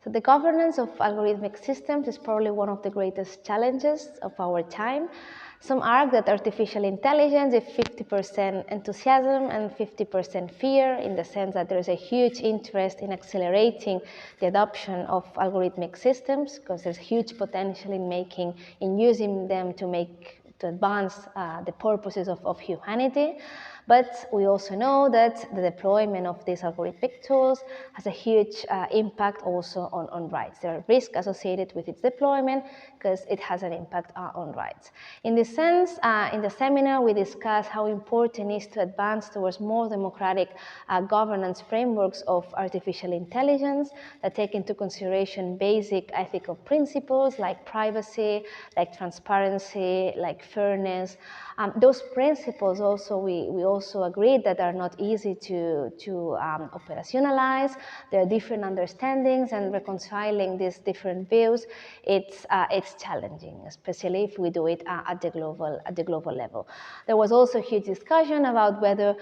So the governance of algorithmic systems is probably one of the greatest challenges of our time. Some argue that artificial intelligence is 50% enthusiasm and 50% fear, in the sense that there is a huge interest in accelerating the adoption of algorithmic systems, because there's huge potential in using them to advance the purposes of humanity. But we also know that the deployment of these algorithmic tools has a huge impact also on rights. There are risks associated with its deployment because it has an impact on rights. In this sense, in the seminar, we discussed how important it is to advance towards more democratic governance frameworks of artificial intelligence that take into consideration basic ethical principles like privacy, like transparency, like fairness. Those principles also, we also agreed that are not easy to operationalize. There are different understandings, and reconciling these different views, it's challenging, especially if we do it at the global level. There was also a huge discussion about whether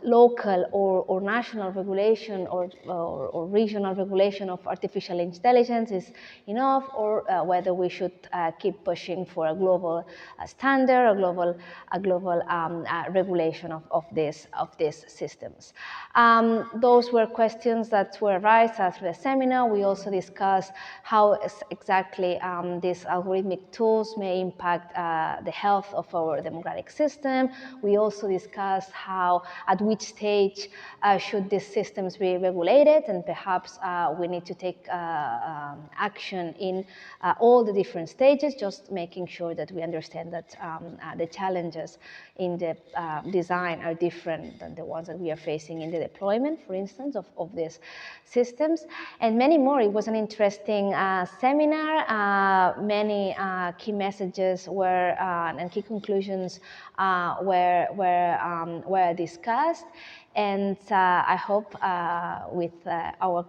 local or national regulation or regional regulation of artificial intelligence is enough, or whether we should keep pushing for a global standard, a global regulation of these systems. Those were questions that were raised after the seminar. We also discussed how exactly these algorithmic tools may impact the health of our democratic system. We also discussed how, at which stage should these systems be regulated, and perhaps we need to take action in all the different stages, just making sure that we understand that the challenges in the design are different than the ones that we are facing in the deployment, for instance, of these systems, and many more. It was an interesting seminar. Many key messages were and key conclusions were discussed, and I hope with our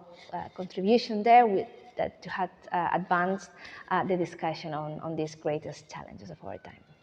contribution there that to have advanced the discussion on these greatest challenges of our time.